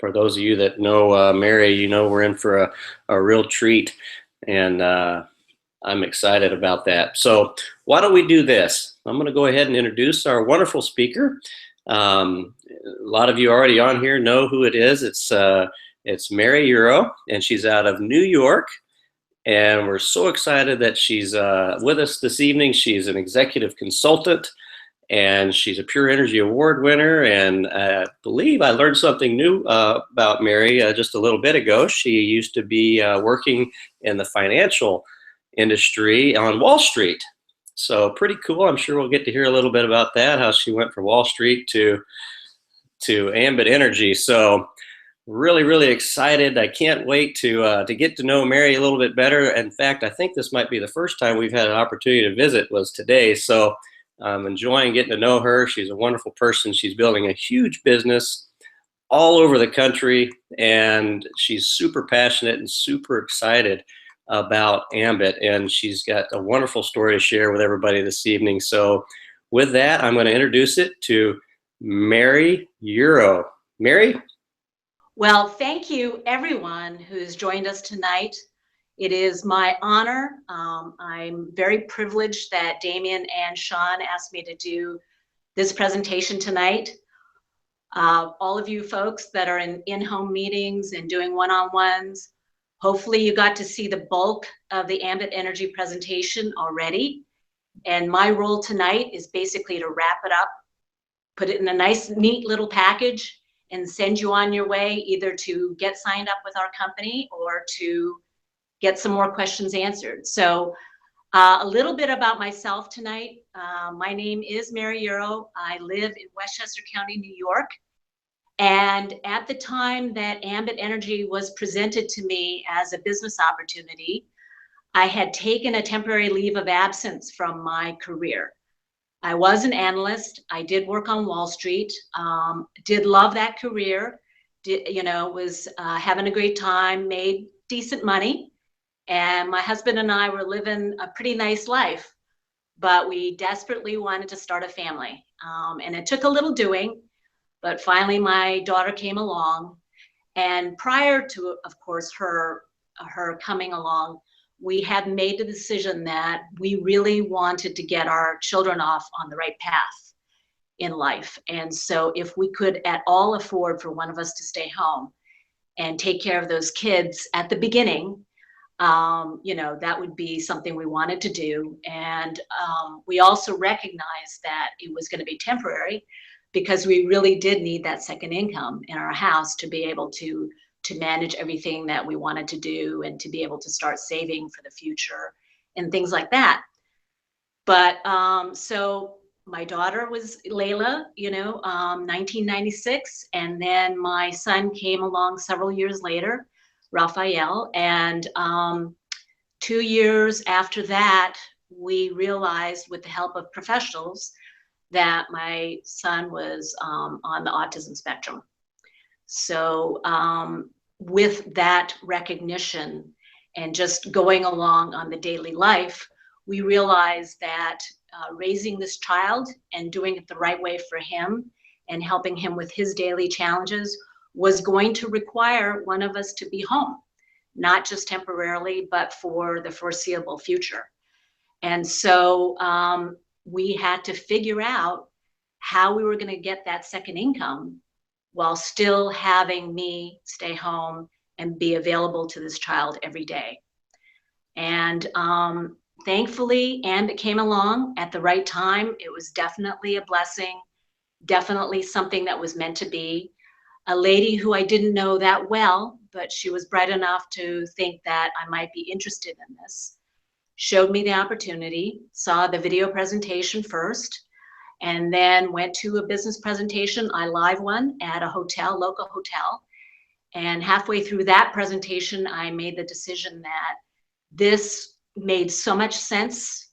For those of you that know Mary, you know we're in for a real treat, and I'm excited about that. So why don't we do this? I'm going to go ahead and introduce our wonderful speaker. A lot of you already on here know who it is. It's Mari Yuro, and she's out of New York. And we're so excited that she's with us this evening. She's an executive consultant, and she's a Pure Energy Award winner. And I believe I learned something new about Mary just a little bit ago. She used to be working in the financial industry on Wall Street. So pretty cool. I'm sure we'll get to hear a little bit about that, how she went from Wall Street to Ambit Energy. So really, really excited. I can't wait to get to know Mary a little bit better. In fact, I think this might be the first time we've had an opportunity to visit was today. So I'm enjoying getting to know her. She's a wonderful person. She's building a huge business all over the country, and she's super passionate and super excited about Ambit, and she's got a wonderful story to share with everybody this evening. So with that, I'm going to introduce it to Mari Yuro. Mary? Well, thank you everyone who's joined us tonight. It is my honor. I'm very privileged that Damien and Sean asked me to do this presentation tonight. All of you folks that are in in-home meetings and doing one-on-ones, hopefully you got to see the bulk of the Ambit Energy presentation already. And my role tonight is basically to wrap it up, put it in a nice, neat little package, and send you on your way, either to get signed up with our company or to get some more questions answered. So a little bit about myself tonight. My name is Mari Yuro. I live in Westchester County, New York. And at the time that Ambit Energy was presented to me as a business opportunity, I had taken a temporary leave of absence from my career. I was an analyst. I did work on Wall Street, did love that career, was having a great time, made decent money. And my husband and I were living a pretty nice life, but we desperately wanted to start a family. And it took a little doing. But finally, my daughter came along, and prior to, of course, her coming along, we had made the decision that we really wanted to get our children off on the right path in life. And so if we could at all afford for one of us to stay home and take care of those kids at the beginning, that would be something we wanted to do. And we also recognized that it was going to be temporary, because we really did need that second income in our house to be able to manage everything that we wanted to do and to be able to start saving for the future and things like that. But so my daughter was Layla, 1996, and then my son came along several years later, Raphael, and 2 years after that, we realized with the help of professionals that my son was on the autism spectrum. So with that recognition and just going along on the daily life, we realized that raising this child and doing it the right way for him and helping him with his daily challenges was going to require one of us to be home, not just temporarily, but for the foreseeable future. And so we had to figure out how we were going to get that second income while still having me stay home and be available to this child every day. And thankfully, Ambit came along at the right time. It was definitely a blessing, definitely something that was meant to be. A lady who I didn't know that well, but she was bright enough to think that I might be interested in this, showed me the opportunity, saw the video presentation first, and then went to a business presentation, I live one at a hotel, local hotel. And halfway through that presentation, I made the decision that this made so much sense.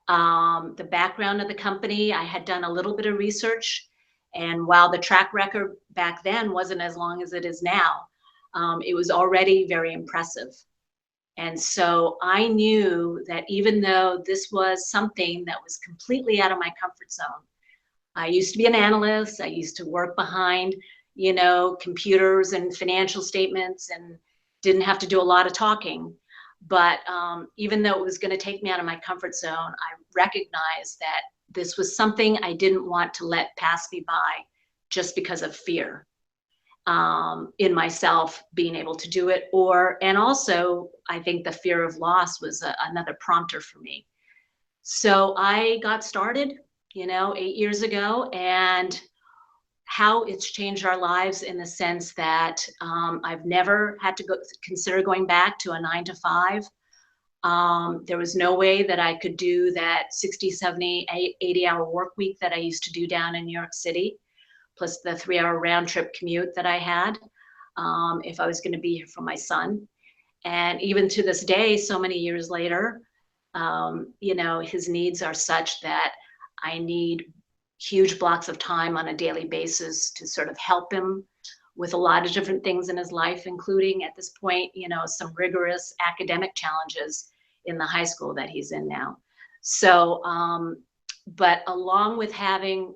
The background of the company, I had done a little bit of research, and while the track record back then wasn't as long as it is now, it was already very impressive. And so I knew that even though this was something that was completely out of my comfort zone, I used to be an analyst, I used to work behind, computers and financial statements, and didn't have to do a lot of talking. But even though it was going to take me out of my comfort zone, I recognized that this was something I didn't want to let pass me by just because of fear in myself being able to do it. And also, I think the fear of loss was another prompter for me. So I got started, 8 years ago, and how it's changed our lives in the sense that I've never had to consider going back to a 9 to 5. There was no way that I could do that 60, 70, 80-hour work week that I used to do down in New York City, plus the 3-hour round trip commute that I had if I was going to be here for my son. And even to this day, so many years later, his needs are such that I need huge blocks of time on a daily basis to sort of help him with a lot of different things in his life, including at this point, some rigorous academic challenges in the high school that he's in now. So, but along with having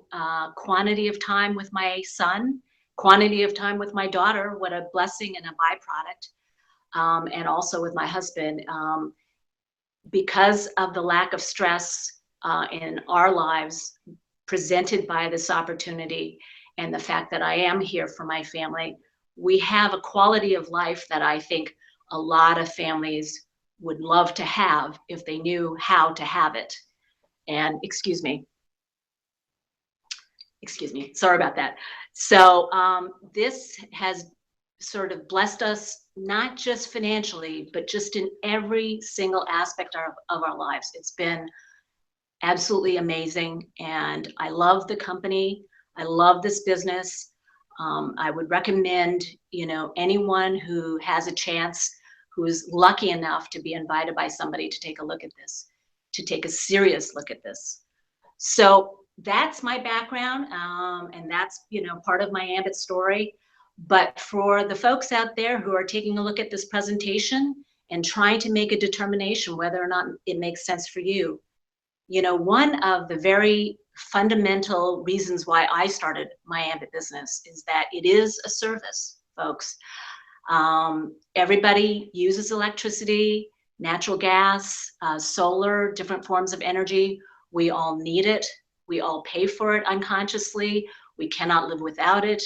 quantity of time with my son, quantity of time with my daughter, what a blessing and a byproduct, and also with my husband, because of the lack of stress in our lives presented by this opportunity and the fact that I am here for my family, we have a quality of life that I think a lot of families would love to have if they knew how to have it. And excuse me, sorry about that. So this has sort of blessed us, not just financially, but just in every single aspect of our lives. It's been absolutely amazing, and I love the company. I love this business. I would recommend, anyone who has a chance, who is lucky enough to be invited by somebody to take a look at this, to take a serious look at this. So that's my background, and that's, part of my Ambit story. But for the folks out there who are taking a look at this presentation and trying to make a determination whether or not it makes sense for you, one of the very fundamental reasons why I started my Ambit business is that it is a service, folks. Everybody uses electricity, natural gas, solar, different forms of energy. We all need it. We all pay for it unconsciously. We cannot live without it.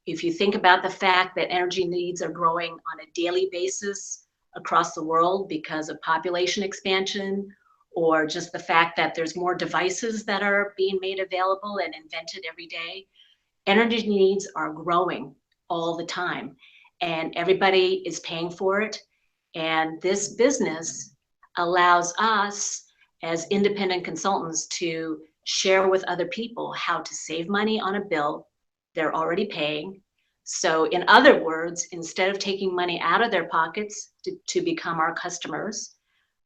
If you think about the fact that energy needs are growing on a daily basis across the world because of population expansion, or just the fact that there's more devices that are being made available and invented every day, energy needs are growing all the time, and everybody is paying for it. And this business allows us as independent consultants to share with other people how to save money on a bill they're already paying. So in other words, instead of taking money out of their pockets to become our customers,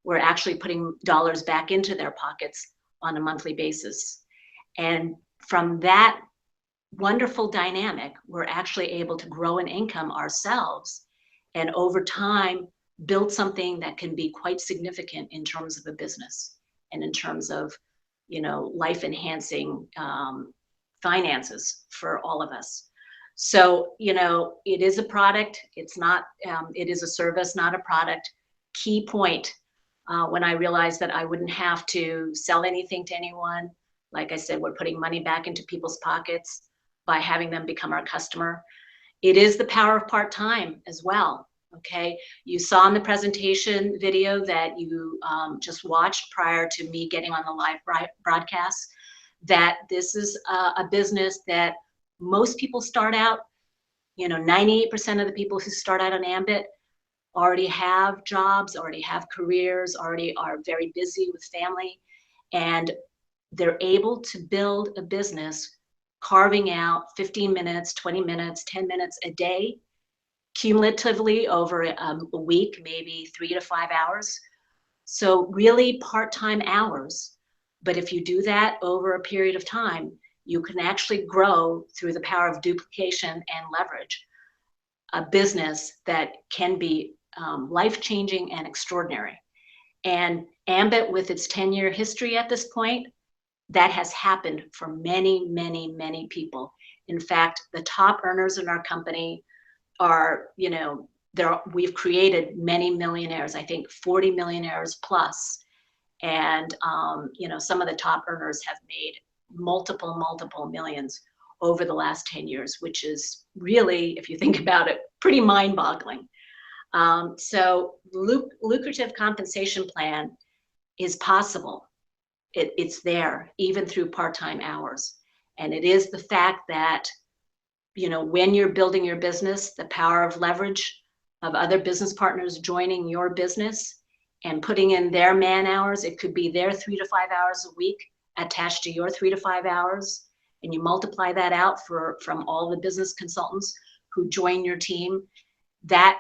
we're actually putting dollars back into their pockets on a monthly basis. And from that wonderful dynamic, we're actually able to grow an income ourselves, and over time build something that can be quite significant in terms of a business and in terms of, life enhancing finances for all of us. So, it is a product. It's not, it is a service, not a product. Key point, when I realized that I wouldn't have to sell anything to anyone. Like I said, we're putting money back into people's pockets by having them become our customer. It is the power of part-time as well. Okay, you saw in the presentation video that you just watched prior to me getting on the live broadcast, that this is a business that most people start out, 98% of the people who start out on Ambit already have jobs, already have careers, already are very busy with family, and they're able to build a business carving out 15 minutes, 20 minutes, 10 minutes a day, cumulatively over a week, maybe 3 to 5 hours. So really part-time hours. But if you do that over a period of time, you can actually grow through the power of duplication and leverage a business that can be life-changing and extraordinary. And Ambit, with its 10-year history at this point, that has happened for many, many, many people. In fact, the top earners in our company are, we've created many millionaires, I think 40 millionaires plus. And, some of the top earners have made multiple millions over the last 10 years, which is really, if you think about it, pretty mind boggling. So lucrative compensation plan is possible. It's there even through part-time hours. And it is the fact that, when you're building your business, the power of leverage of other business partners joining your business and putting in their man hours. It could be their 3 to 5 hours a week attached to your 3 to 5 hours. And you multiply that out from all the business consultants who join your team. That,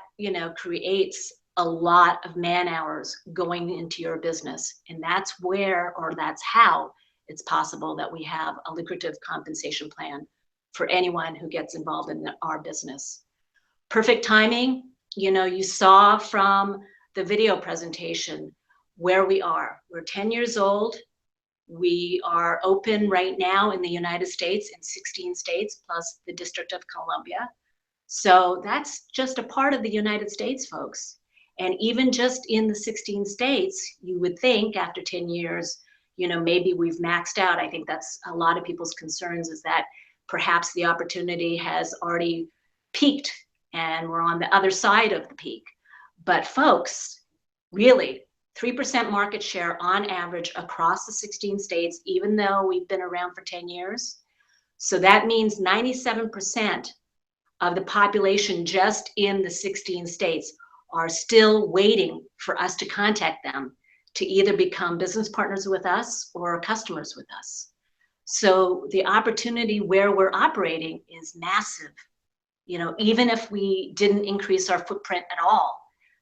creates a lot of man hours going into your business. And that's where, or that's how it's possible that we have a lucrative compensation plan for anyone who gets involved in our business. Perfect timing, you saw from the video presentation where we are. We're 10 years old. We are open right now in the United States in 16 states, plus the District of Columbia. So that's just a part of the United States, folks. And even just in the 16 states, you would think after 10 years, maybe we've maxed out. I think that's a lot of people's concerns, is that perhaps the opportunity has already peaked and we're on the other side of the peak. But folks, really, 3% market share on average across the 16 states, even though we've been around for 10 years. So that means 97% of the population just in the 16 states are still waiting for us to contact them to either become business partners with us or customers with us. So the opportunity where we're operating is massive. Even if we didn't increase our footprint at all,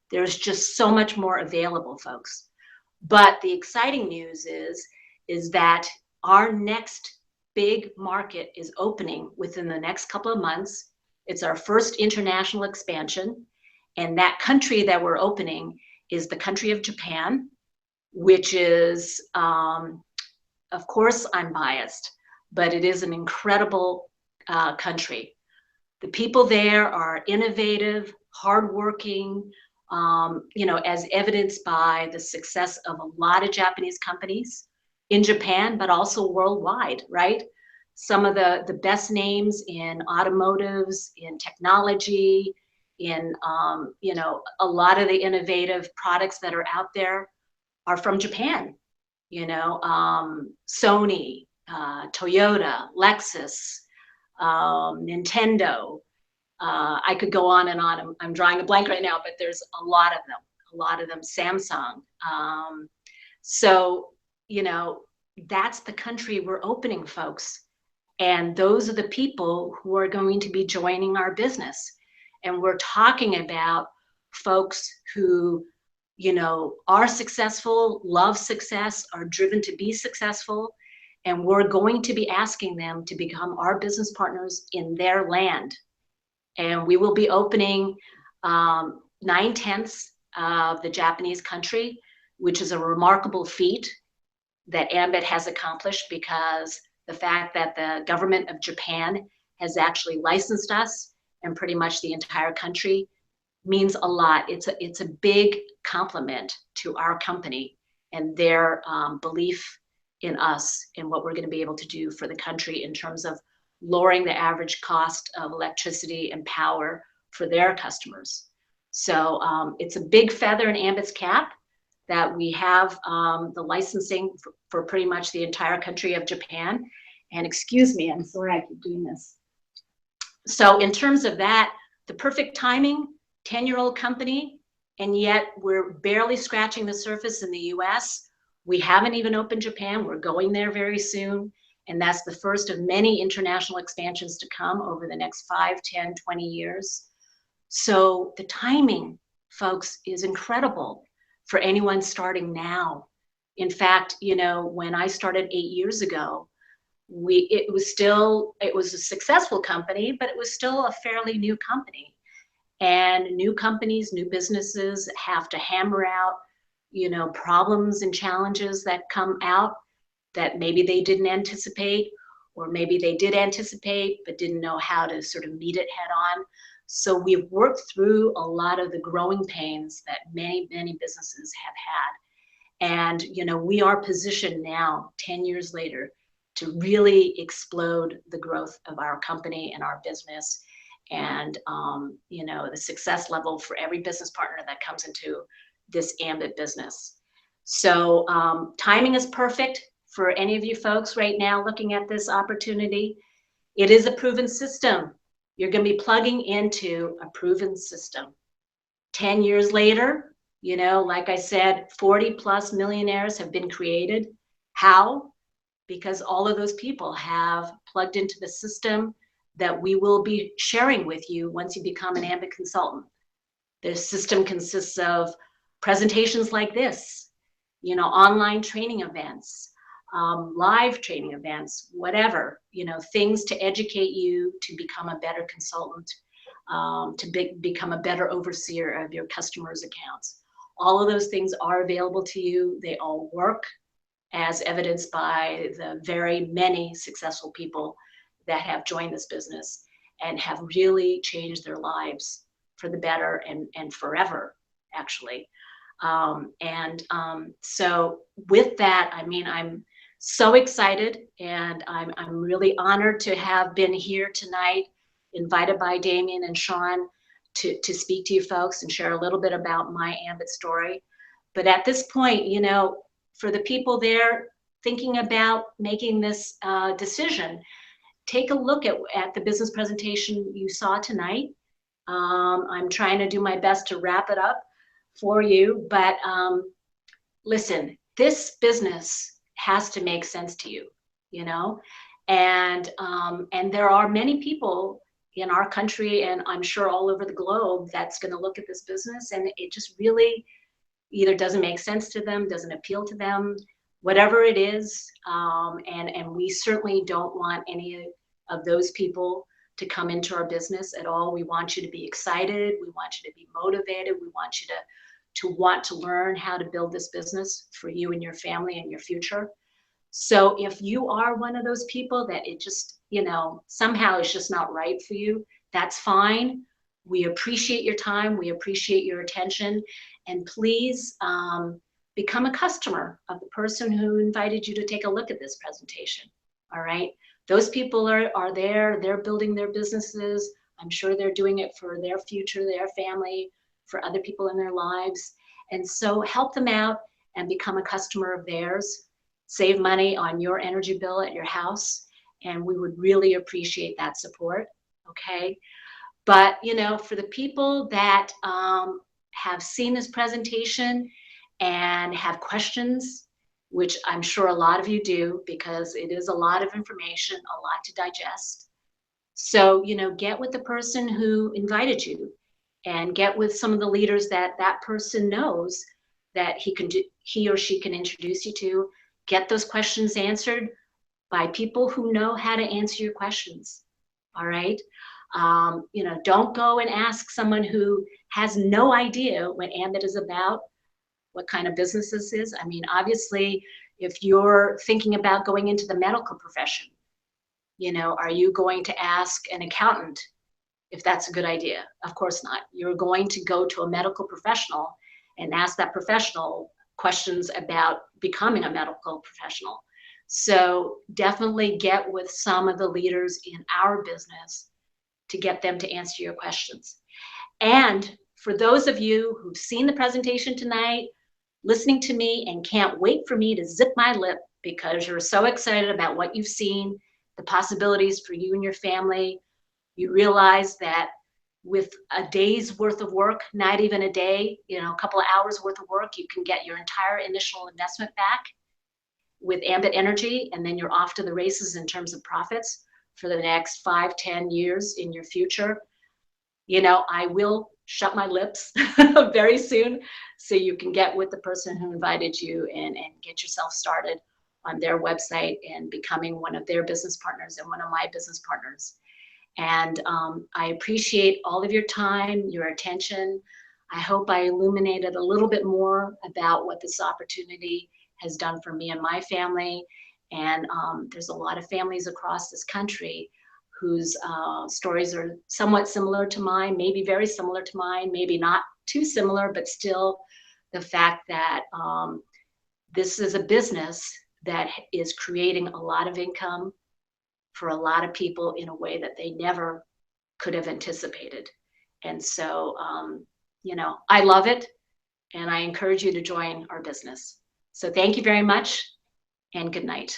there's just so much more available, folks. But the exciting news is that our next big market is opening within the next couple of months. It's our first international expansion. And that country that we're opening is the country of Japan, which is, of course, I'm biased, but it is an incredible country. The people there are innovative, hardworking, as evidenced by the success of a lot of Japanese companies in Japan, but also worldwide, right? Some of the best names in automotives, in technology, in, a lot of the innovative products that are out there are from Japan. Sony, Toyota, Lexus, Nintendo. I could go on and on. I'm drawing a blank right now, but there's a lot of them, Samsung. So, that's the country we're opening, folks. And those are the people who are going to be joining our business. And we're talking about folks who, are successful, love success, are driven to be successful. And we're going to be asking them to become our business partners in their land. And we will be opening 9/10 of the Japanese country, which is a remarkable feat that Ambit has accomplished, because the fact that the government of Japan has actually licensed us and pretty much the entire country means a lot. It's a big compliment to our company and their belief in us and what we're going to be able to do for the country in terms of lowering the average cost of electricity and power for their customers. So it's a big feather in Ambit's cap that we have the licensing for pretty much the entire country of Japan. And excuse me, I'm sorry I keep doing this. So in terms of that, the perfect timing, 10-year-old company, and yet we're barely scratching the surface in the US. We haven't even opened Japan. We're going there very soon. And that's the first of many international expansions to come over the next 5, 10, 20 years. So the timing, folks, is incredible for anyone starting now. In fact, when I started 8 years ago, it was a successful company, but it was still a fairly new company. And new companies, new businesses have to hammer out, problems and challenges that come out that maybe they didn't anticipate, or maybe they did anticipate but didn't know how to sort of meet it head on. So we've worked through a lot of the growing pains that many, many businesses have had. And, you know, we are positioned now, 10 years later, to really explode the growth of our company and our business. And, you know, the success level for every business partner that comes into this Ambit business. So timing is perfect for any of you folks right now looking at this opportunity. It is a proven system. You're going to be plugging into a proven system. 10 years later, you know, like I said, 40 plus millionaires have been created. How? Because all of those people have plugged into the system that we will be sharing with you once you become an Ambit consultant. The system consists of presentations like this, you know, online training events, live training events, whatever, you know, things to educate you to become a better consultant, become a better overseer of your customers' accounts. All of those things are available to you. They all work, as evidenced by the very many successful people that have joined this business and have really changed their lives for the better and forever, actually. So with that, I mean, I'm so excited, and I'm really honored to have been here tonight, invited by Damien and Sean to speak to you folks and share a little bit about my Ambit story. But at this point, you know, for the people there thinking about making this decision, take a look at the business presentation you saw tonight. I'm trying to do my best to wrap it up for you, but listen, this business has to make sense to you, you know, and there are many people in our country, and I'm sure all over the globe, that's going to look at this business and it just really either doesn't make sense to them, doesn't appeal to them, whatever it is. And we certainly don't want any of those people to come into our business at all. We want you to be excited. We want you to be motivated. We want you to want to learn how to build this business for you and your family and your future. So if you are one of those people that it just, you know, somehow it's just not right for you, that's fine. We appreciate your time. We appreciate your attention. And please become a customer of the person who invited you to take a look at this presentation. All right. Those people are there. They're building their businesses. I'm sure they're doing it for their future, their family, for other people in their lives. And so help them out and become a customer of theirs. Save money on your energy bill at your house. And we would really appreciate that support. Okay. But, you know, for the people that have seen this presentation and have questions, which I'm sure a lot of you do, because it is a lot of information, a lot to digest. So, you know, get with the person who invited you and get with some of the leaders that that person knows that he or she can introduce you to. Get those questions answered by people who know how to answer your questions. All right. You know, don't go and ask someone who has no idea what Ambit is about, what kind of business this is. I mean, obviously, if you're thinking about going into the medical profession, you know, are you going to ask an accountant if that's a good idea? Of course not. You're going to go to a medical professional and ask that professional questions about becoming a medical professional. So definitely get with some of the leaders in our business to get them to answer your questions. And for those of you who've seen the presentation tonight, listening to me and can't wait for me to zip my lip because you're so excited about what you've seen, the possibilities for you and your family, you realize that with a day's worth of work, not even a day, you know, a couple of hours worth of work, you can get your entire initial investment back with Ambit Energy, and then you're off to the races in terms of profits for the next 5-10 years in your future. You know, I will shut my lips very soon so you can get with the person who invited you and get yourself started on their website and becoming one of their business partners and one of my business partners. And I appreciate all of your time, your attention. I hope I illuminated a little bit more about what this opportunity has done for me and my family. And there's a lot of families across this country whose stories are somewhat similar to mine, maybe very similar to mine, maybe not too similar, but still the fact that this is a business that is creating a lot of income for a lot of people in a way that they never could have anticipated. And so, you know, I love it, and I encourage you to join our business. So thank you very much, and good night.